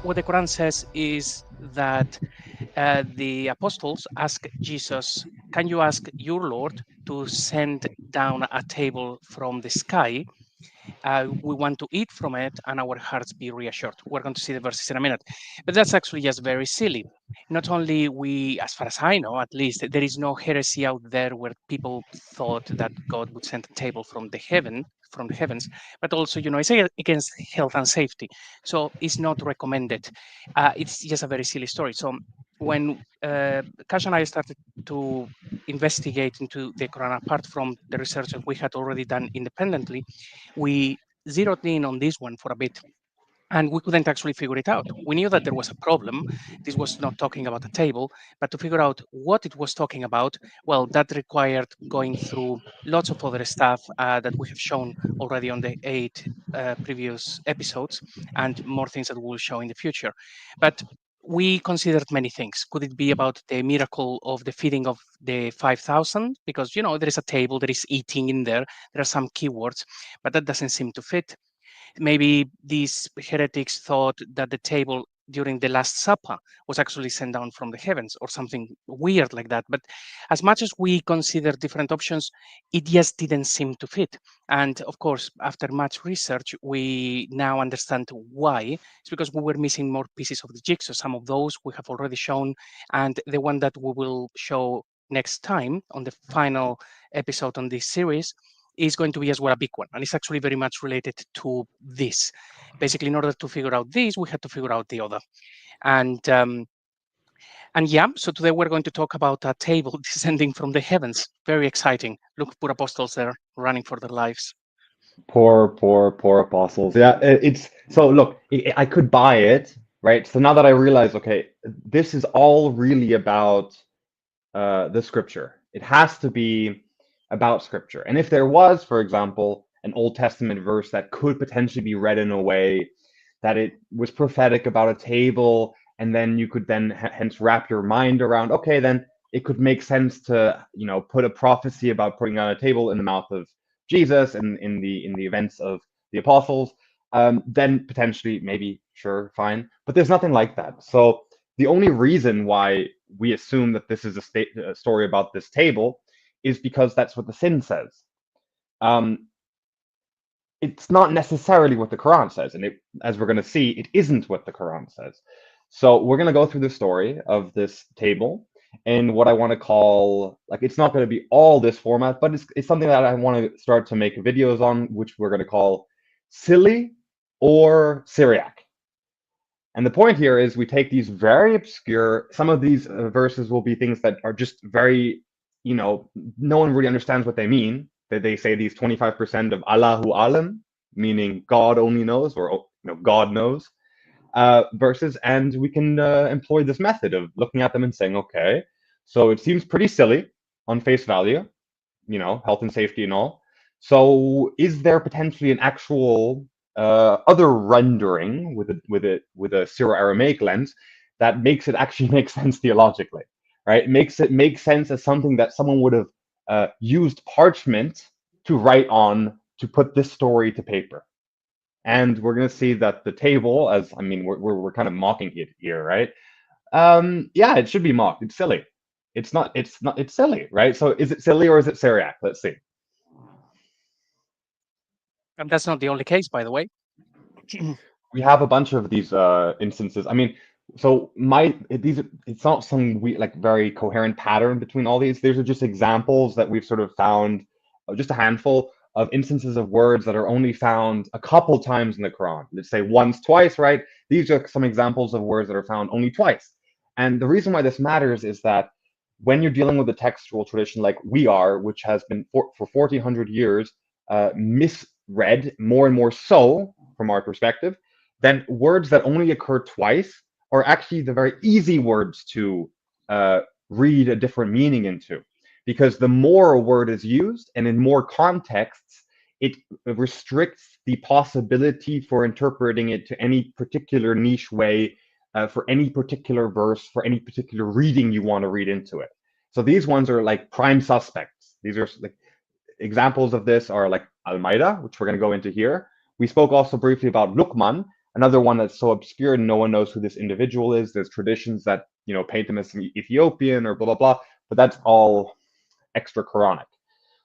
what the Quran says is that the apostles ask Jesus, "Can you ask your Lord to send down a table from the sky? We want to eat from it and our hearts be reassured." We're going to see the verses in a minute. But that's actually just very silly. Not only we, as far as I know, at least, there is no heresy out there where people thought that God would send a table from the heavens, but also, it's against health and safety. So it's not recommended. It's just a very silly story. So when Kash and I started to investigate into the Quran, apart from the research that we had already done independently, we zeroed in on this one for a bit, and we couldn't actually figure it out. We knew that there was a problem. This was not talking about a table, but to figure out what it was talking about, well, that required going through lots of other stuff that we have shown already on the 8 previous episodes, and more things that we'll show in the future. But we considered many things. Could it be about the miracle of the feeding of the 5,000? Because, there is a table, there is eating in there, there are some keywords, but that doesn't seem to fit. Maybe these heretics thought that the table during the Last Supper was actually sent down from the heavens or something weird like that. But as much as we consider different options, it just didn't seem to fit. And of course, after much research, we now understand why. It's because we were missing more pieces of the jigsaw. Some of those we have already shown, and the one that we will show next time on the final episode on this series is going to be as well a big one. And it's actually very much related to this. Basically, in order to figure out this, we had to figure out the other. And yeah, so today we're going to talk about a table descending from the heavens. Very exciting. Look, poor apostles there running for their lives. Poor apostles. Yeah, it's so look, I could buy it, right? So now that I realize, okay, this is all really about the scripture. It has to be about scripture. And if there was, for example, an Old Testament verse that could potentially be read in a way that it was prophetic about a table, and then you could then hence wrap your mind around, okay, then it could make sense to, put a prophecy about putting on a table in the mouth of Jesus and in the events of the apostles, then potentially maybe sure, fine. But there's nothing like that. So the only reason why we assume that this is a story about this table is because that's what the sin says. Um, it's not necessarily what the Quran says, and as we're going to see, it isn't what the Quran says. So we're going to go through the story of this table and what I want to call, like, it's not going to be all this format, but it's something that I want to start to make videos on, which we're going to call silly or Syriac. And the point here is we take these very obscure, some of these verses will be things that are just very, no one really understands what they mean. That they say these 25% of Allahu Alam, meaning God only knows, or God knows, verses. And we can employ this method of looking at them and saying, okay, so it seems pretty silly on face value, health and safety and all. So is there potentially an actual other rendering with a Syro-Aramaic lens that makes it actually make sense theologically, right? It makes it make sense as something that someone would have used parchment to write on to put this story to paper. And we're going to see that the table, as I mean, we're kind of mocking it here, right? Yeah, it should be mocked. It's silly. It's silly, right? So is it silly or is it Syriac? Let's see. And that's not the only case, by the way. We have a bunch of these instances. I mean, so it's not some like very coherent pattern between all these. These are just examples that we've sort of found, just a handful of instances of words that are only found a couple times in the Quran. Let's say once, twice, right? These are some examples of words that are found only twice. And the reason why this matters is that when you're dealing with a textual tradition like we are, which has been for 1,400 years misread more and more so from our perspective, then words that only occur twice are actually the very easy words to read a different meaning into. Because the more a word is used and in more contexts, it restricts the possibility for interpreting it to any particular niche way, for any particular verse, for any particular reading you want to read into it. So these ones are like prime suspects. These are like examples of this are like Al Maida, which we're going to go into here. We spoke also briefly about Luqman, Another one that's so obscure no one knows who this individual is. There's traditions that paint him as an Ethiopian or blah blah blah, but that's all extra Quranic.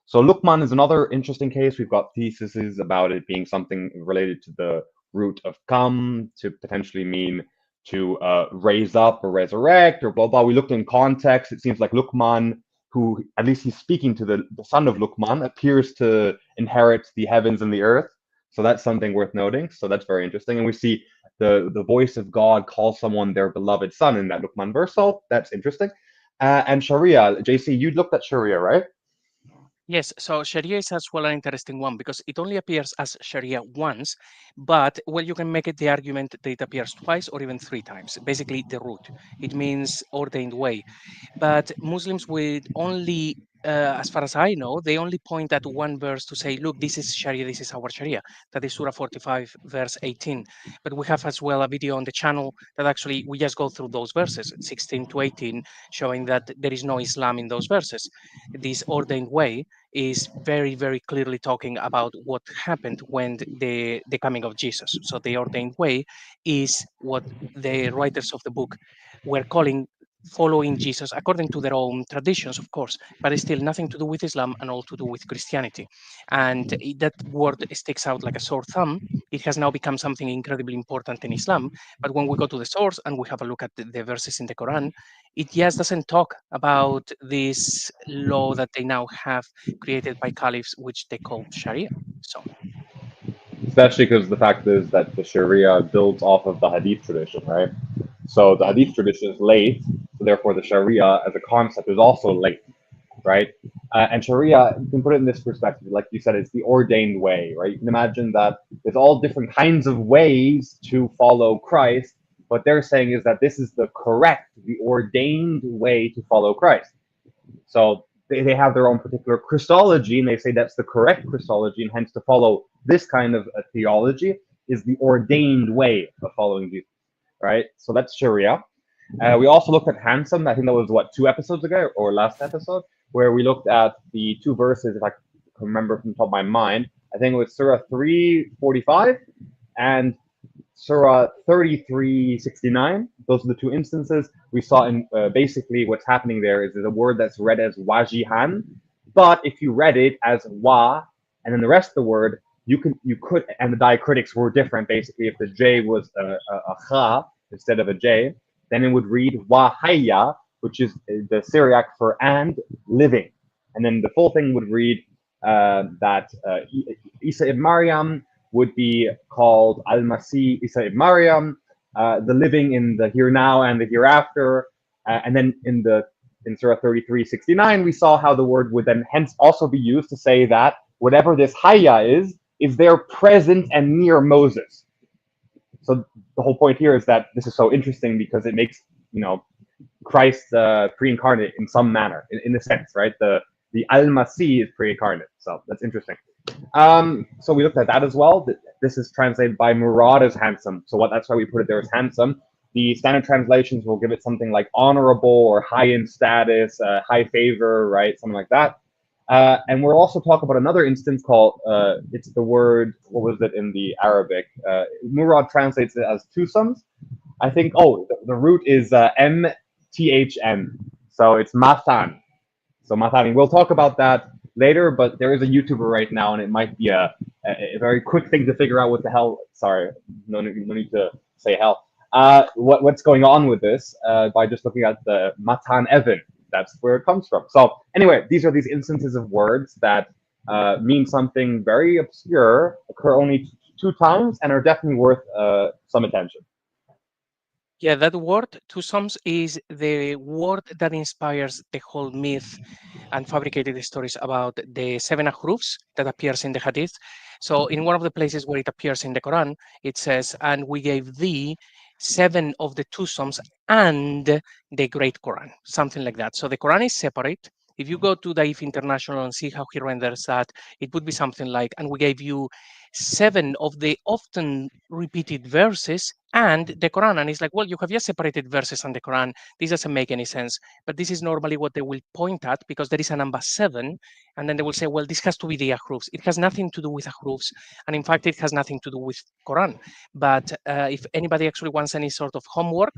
So Luqman is another interesting case. We've got theses about it being something related to the root of kam, to potentially mean to raise up or resurrect or blah blah. We looked in context. It seems like Luqman, who at least he's speaking to the son of Luqman, appears to inherit the heavens and the earth. So that's something worth noting. So that's very interesting. And we see the voice of God call someone their beloved son in that Luqman verse. So that's interesting. And Sharia, JC, you looked at Sharia, right? Yes, so Sharia is as well an interesting one because it only appears as Sharia once, but well, you can make it the argument that it appears twice or even three times. Basically, the root. It means ordained way. But Muslims would only, as far as I know, they only point at one verse to say, look, this is Sharia, this is our Sharia. That is Surah 45, verse 18. But we have as well a video on the channel that actually we just go through those verses, 16 to 18, showing that there is no Islam in those verses. This ordained way is very, very clearly talking about what happened when the coming of Jesus. So the ordained way is what the writers of the book were calling following Jesus according to their own traditions, of course, but it's still nothing to do with Islam and all to do with Christianity. And that word sticks out like a sore thumb. It has now become something incredibly important in Islam. But when we go to the source and we have a look at the verses in the Quran, it just doesn't talk about this law that they now have created by caliphs, which they call Sharia. So, Especially because the fact is that the Sharia builds off of the Hadith tradition, right? So the mhm. Hadith tradition is late, so therefore the Sharia as a concept is also late, right? And Sharia, you can put it in this perspective, like you said, it's the ordained way, right? You can imagine that there's all different kinds of ways to follow Christ. What they're saying is that this is the correct, the ordained way to follow Christ. So they have their own particular Christology, and they say that's the correct Christology, and hence to follow this kind of a theology is the ordained way of following Jesus, right? So that's Sharia. We also looked at handsome. I think that was what 2 episodes ago or last episode, where we looked at the two verses. If I can remember from the top of my mind, I think it was Surah 345 and Surah 3369. Those are the two instances we saw in basically what's happening there is there's a word that's read as wajihan, but if you read it as wa and then the rest of the word, you could and the diacritics were different. Basically, if the J was a kha instead of a J, then it would read wahaya, which is the Syriac for and living, and then the full thing would read that Isa ibn Maryam would be called Al Masih Isa ibn Maryam, the living in the here now and the hereafter. And then in Surah 33:69, we saw how the word would then hence also be used to say that whatever this Hayya is there present and near Moses. So the whole point here is that this is so interesting because it makes Christ pre-incarnate in some manner, in a sense, right? The Al Masih is pre-incarnate, so that's interesting. So we looked at that as well. This is translated by Murad as handsome. So that's why we put it there as handsome. The standard translations will give it something like honorable or high in status, high favor, right? Something like that. And we'll also talk about another instance called, it's the word, what was it in the Arabic? Murad translates it as two sons. I think, the root is MTHN. So it's Mathan. So Mathan, we'll talk about that later, but there is a YouTuber right now, and it might be a very quick thing to figure out what the hell. Sorry, no need to say hell. What's going on with this by just looking at the Matan Evan. That's where it comes from. So anyway, these are these instances of words that mean something very obscure, occur only two times, and are definitely worth some attention. Yeah, that word, to some, is the word that inspires the whole myth and fabricated stories about the seven ahrufs that appears in the hadith. So in one of the places where it appears in the Quran, it says, and we gave thee seven of the two sums and the great Quran, something like that. So the Quran is separate. If you go to Daif International and see how he renders that, it would be something like, and we gave you 7 of the often repeated verses and the Quran. And it's like, well, you have just separated verses and the Quran. This doesn't make any sense. But this is normally what they will point at, because there is a number 7, and then they will say, well, this has to be the ahrufs. It has nothing to do with ahrufs, and in fact, it has nothing to do with Quran. But if anybody actually wants any sort of homework,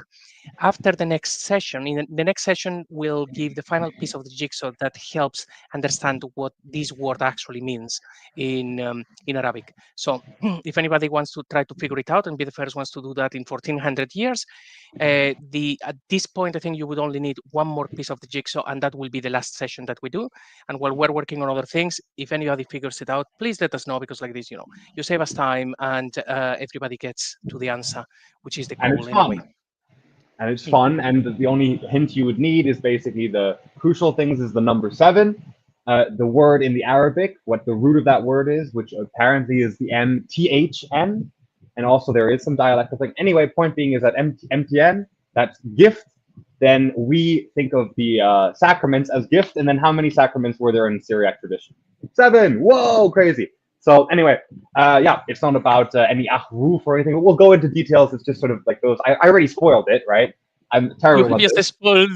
after the next session, in the next session, we'll give the final piece of the jigsaw that helps understand what this word actually means in Arabic. So if anybody wants to try to figure it out and be the first ones to do that in 1400 years, at this point, I think you would only need one more piece of the jigsaw, and that will be the last session that we do. And while we're working on other things, if anybody figures it out, please let us know, because like this, you save us time, and everybody gets to the answer, which is the And it's goal anyway. fun. And it's Mm. fun. And the only hint you would need is basically the crucial things is the number 7, the word in the Arabic, what the root of that word is, which apparently is the MTHN. And also there is some dialectal thing. Anyway, point being is that MTN, that's gift. Then we think of the sacraments as gift. And then how many sacraments were there in Syriac tradition? 7. Whoa, crazy. So anyway, yeah, it's not about any ahruf or anything. We'll go into details. It's just sort of like those. I already spoiled it, right? I'm You terrible have at just this. spoiled.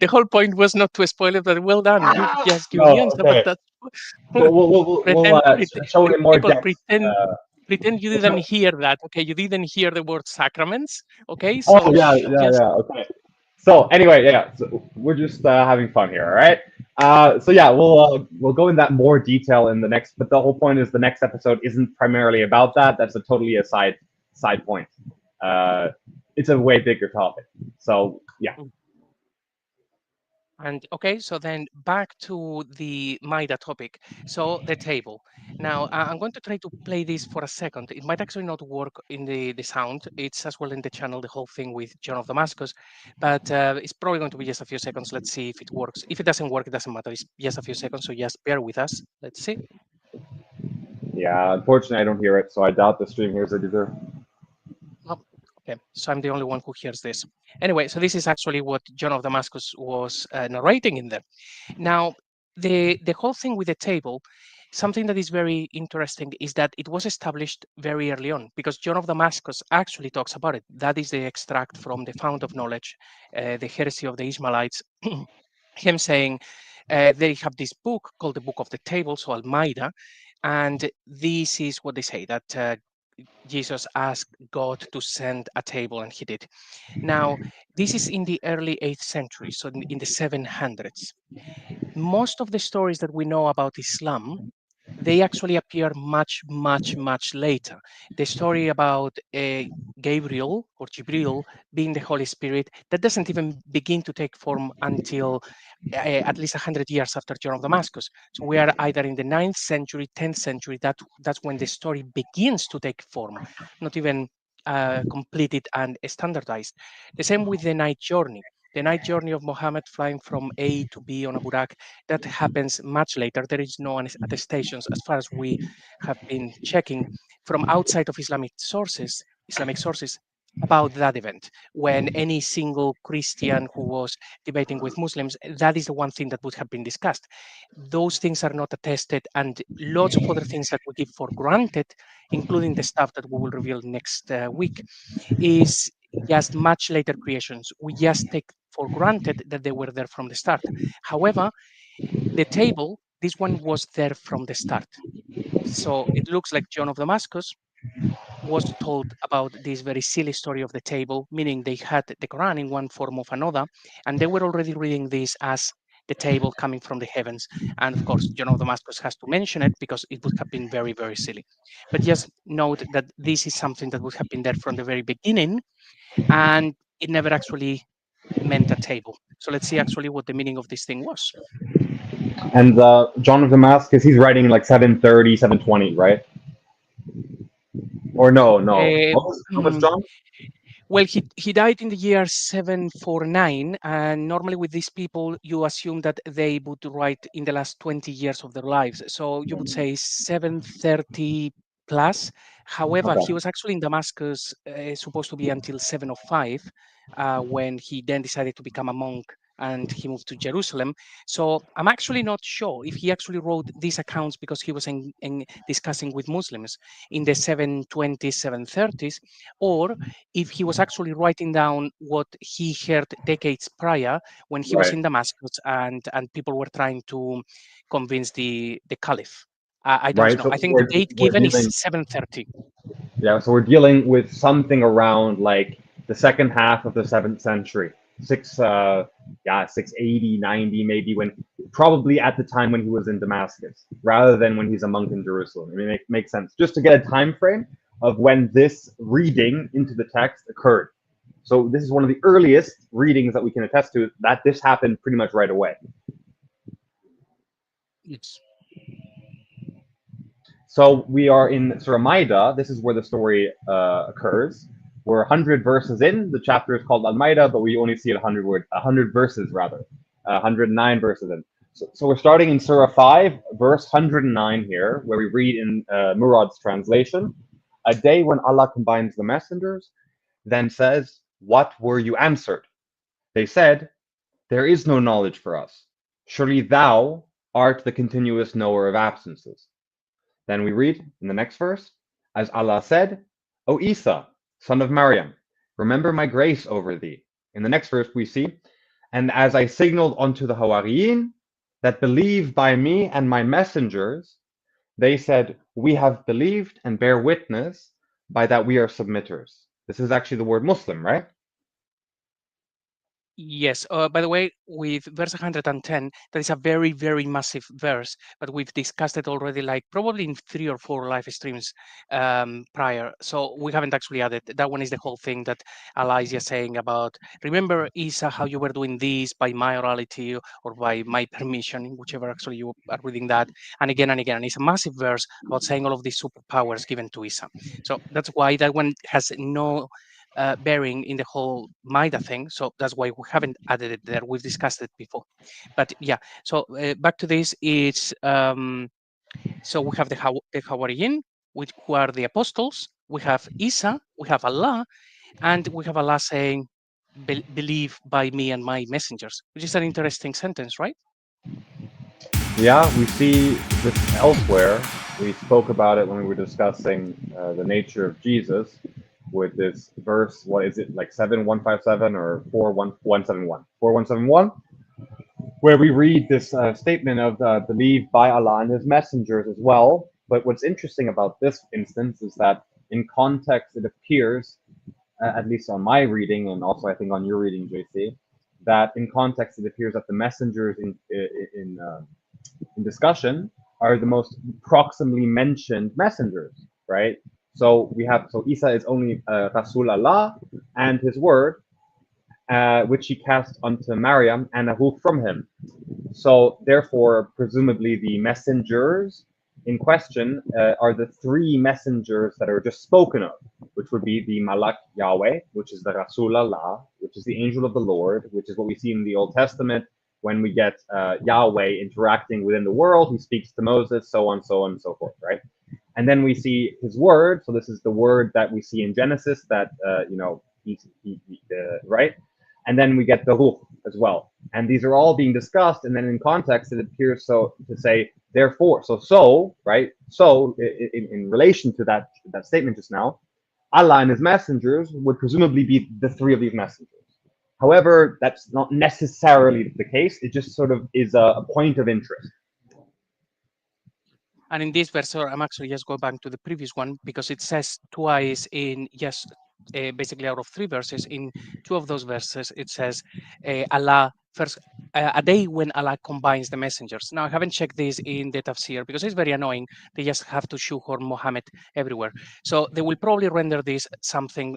The whole point was not to spoil it, but well done. You've Ah, just given the no, answer, but okay. that We'll show it in more people depth. pretend you didn't hear that. Okay, you didn't hear the word sacraments. Okay, Oh so yeah, yeah, just yeah. Okay. So anyway, yeah, so we're just having fun here, all right? So yeah, we'll go in that more detail in the next. But the whole point is the next episode isn't primarily about that. That's a totally a side point. Uh, it's a way bigger topic. So yeah. And okay, so then back to the Maida topic. So the table. Now I'm going to try to play this for a second. It might actually not work in the sound. It's as well in the channel, the whole thing with John of Damascus, but it's probably going to be just a few seconds. Let's see if it works. If it doesn't work, it doesn't matter. It's just a few seconds, so just bear with us. Let's see. Yeah, unfortunately, I don't hear it, so I doubt the stream hears it either. Oh, okay, so I'm the only one who hears this. Anyway, so this is actually what John of Damascus was narrating in there. Now, the whole thing with the table, something that is very interesting is that it was established very early on, because John of Damascus actually talks about it. That is the extract from the Fount of Knowledge, the heresy of the Ishmaelites. Him saying they have this book called the Book of the Table, so Al-Maida, and this is what they say, that Jesus asked God to send a table, and he did. Now, this is in the early 8th century, so in the 700s. Most of the stories that we know about Islam, they actually appear much, much, much later. The story about Gabriel or Jibril being the Holy Spirit, that doesn't even begin to take form until at least 100 years after John of Damascus. So we are either in the 9th century, 10th century, that's when the story begins to take form, not even completed and standardized. The same with the night journey. The night journey of Muhammad flying from A to B on a burak, that happens much later. There is no attestations, as far as we have been checking, from outside of Islamic sources, about that event. When any single Christian who was debating with Muslims, that is the one thing that would have been discussed. Those things are not attested, and lots of other things that we give for granted, including the stuff that we will reveal next week, is just much later creations. We just take for granted that they were there from the start. However, the table, this one was there from the start. So it looks like John of Damascus was told about this very silly story of the table, meaning they had the Quran in one form or another, and they were already reading this as the table coming from the heavens. And of course, John of Damascus has to mention it because it would have been very, very silly. But just note that this is something that would have been there from the very beginning, and it never actually meant a table. So let's see actually what the meaning of this thing was. And John of Damascus, he's writing like 730, 720, right? Or no, no. Uh, What was John? Well, he died in the year 749, and normally with these people, you assume that they would write in the last 20 years of their lives. So you would say 730 plus. However, he Okay. was actually in Damascus, supposed to be until 705, when he then decided to become a monk and he moved to Jerusalem. So I'm actually not sure if he actually wrote these accounts because he was in discussing with Muslims in the 720s, 730s, or if he was actually writing down what he heard decades prior when he was Right. in Damascus and people were trying to convince the caliph. I don't Right. know. So I think the date we're given is dealing 730. Yeah, so we're dealing with something around like the second half of the seventh century, six, 680, 90, maybe when probably at the time when he was in Damascus, rather than when he's a monk in Jerusalem. I mean, it makes sense just to get a time frame of when this reading into the text occurred. So this is one of the earliest readings that we can attest to that this happened pretty much right away. Yes. So we are in Surah Maida. This is where the story occurs. We're 100 verses in. The chapter is called Al Maida, but we only see it 100 verses rather, 109 verses in. So we're starting in Surah 5, verse 109 here, where we read in Murad's translation, a day when Allah combines the messengers, then says, "What were you answered?" They said, "There is no knowledge for us. Surely thou art the continuous knower of absences." Then we read in the next verse, as Allah said, "O Isa, son of Maryam, remember my grace over thee." In the next verse we see, "And as I signaled unto the Hawariyin that believe by me and my messengers, they said, we have believed and bear witness by that we are submitters." This is actually the word Muslim, right? Yes. By the way, with verse 110, that is a very, very massive verse, but we've discussed it already, like probably in 3 or 4 live streams prior. So we haven't actually added. That one is the whole thing that Elijah is saying about, remember, Isa, how you were doing this by my orality or by my permission, whichever actually you are reading that. And again and again. And it's a massive verse about saying all of these superpowers given to Isa. So that's why that one has no bearing in the whole Maida thing. So that's why we haven't added it there. We've discussed it before. But yeah, so back to this, it's so we have the Hawariyin, which who are the apostles. We have Isa, we have Allah, and we have Allah saying, believe by me and my messengers, which is an interesting sentence, right? Yeah, we see this elsewhere. We spoke about it when we were discussing the nature of Jesus with this verse. What is it, like 7157 or 4171? 4171, where we read this statement of believe by Allah and His messengers as well. But what's interesting about this instance is that in context, it appears, at least on my reading, and also I think on your reading, JC, that in context it appears that the messengers in discussion are the most proximally mentioned messengers, right? So Isa is only Rasul Allah and his word, which he cast unto Maryam and a ruh from him. So therefore, presumably the messengers in question are the three messengers that are just spoken of, which would be the Malak Yahweh, which is the Rasul Allah, which is the angel of the Lord, which is what we see in the Old Testament when we get Yahweh interacting within the world. He speaks to Moses, so on, so on, and so forth, right? And then we see his word. So this is the word that we see in Genesis that, right? And then we get the ruh as well. And these are all being discussed. And then in context, it appears so to say, therefore, right? So in relation to that statement just now, Allah and his messengers would presumably be the three of these messengers. However, that's not necessarily the case. It just sort of is a point of interest. And in this verse, I'm actually just going back to the previous one because it says twice in basically out of 3 verses. In 2 of those verses, it says Allah first. A day when Allah combines the messengers. Now, I haven't checked this in the tafsir because it's very annoying. They just have to shoehorn Muhammad everywhere. So they will probably render this something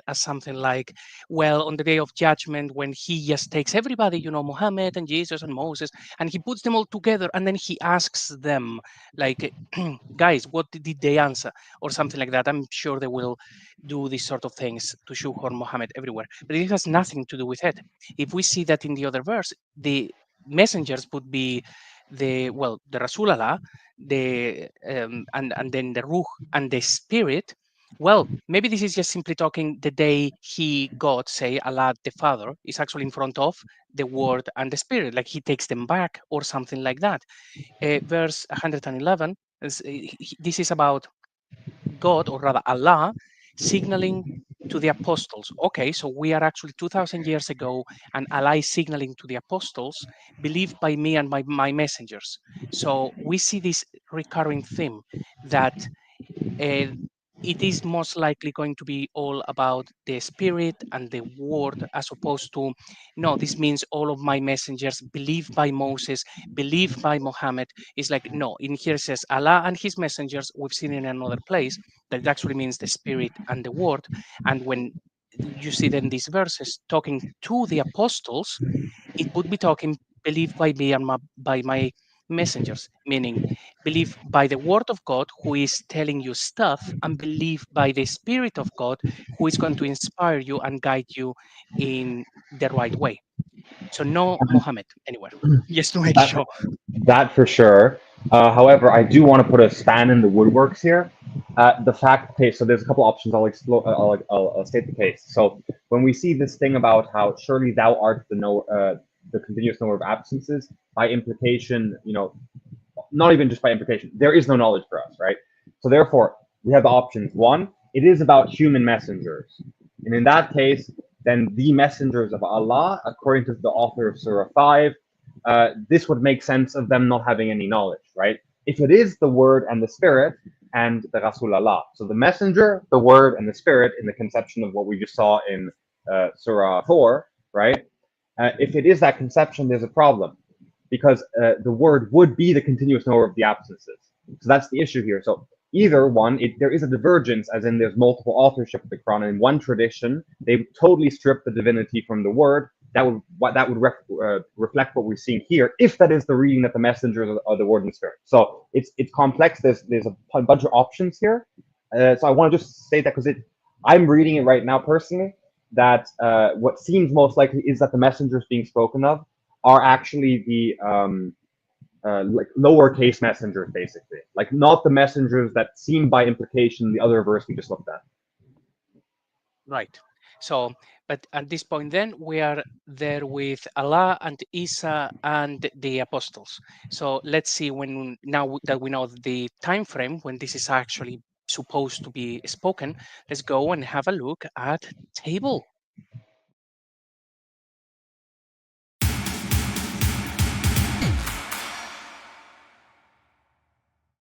like, well, on the day of judgment, when he just takes everybody, Muhammad and Jesus and Moses, and he puts them all together, and then he asks them, like, guys, what did they answer, or something like that. I'm sure they will do these sort of things to shoehorn Muhammad everywhere, but it has nothing to do with it. If we see that in the other verse, the messengers would be the Rasulallah, and then the Ruh and the Spirit, Well, maybe this is just simply talking the day he, God, say Allah the Father, is actually in front of the Word and the Spirit, like he takes them back or something like that. Verse 111, this is about God, or rather Allah, signaling to the apostles. Okay, so we are actually 2000 years ago, and Allah is signaling to the apostles, believe by me and my messengers. So we see this recurring theme that uh, it is most likely going to be all about the spirit and the word, as opposed to, no, this means all of my messengers believe by Moses, believe by Muhammad. It's like, no, in here it says Allah and his messengers. We've seen in another place that it actually means the spirit and the word. And when you see then these verses talking to the apostles, it would be talking, believe by me and by my messengers, meaning believe by the word of God who is telling you stuff, and believe by the spirit of God who is going to inspire you and guide you in the right way. So no Muhammad anywhere, just to make That, sure. that for sure. However, I do want to put a span in the woodworks here. The fact, okay, so there's a couple options. I'll explore. I'll state the case. So when we see this thing about how surely thou art the continuous knower of absences, by implication, not even just by implication, there is no knowledge for us, right? So therefore, we have the options. One, it is about human messengers, and in that case, then the messengers of Allah, according to the author of Surah 5, this would make sense of them not having any knowledge, right? If it is the word and the spirit and the Rasul Allah, so the messenger, the word, and the spirit in the conception of what we just saw in Surah 4, right? If it is that conception, there's a problem because the word would be the continuous knower of the absences. So that's the issue here. So either one, there is a divergence, as in there's multiple authorship of the Quran. And in one tradition, they totally strip the divinity from the word. That would reflect what we're seeing here, if that is the reading that the messengers are the word and the spirit. So it's complex. There's a bunch of options here. So I want to just state that because I'm reading it right now personally. That what seems most likely is that the messengers being spoken of are actually the like lowercase messengers, basically, like not the messengers that seem by implication the other verse we just looked at. Right. So, but at this point, then we are there with Allah and Isa and the apostles. So let's see, when now that we know the time frame when this is actually supposed to be spoken, let's go and have a look at table.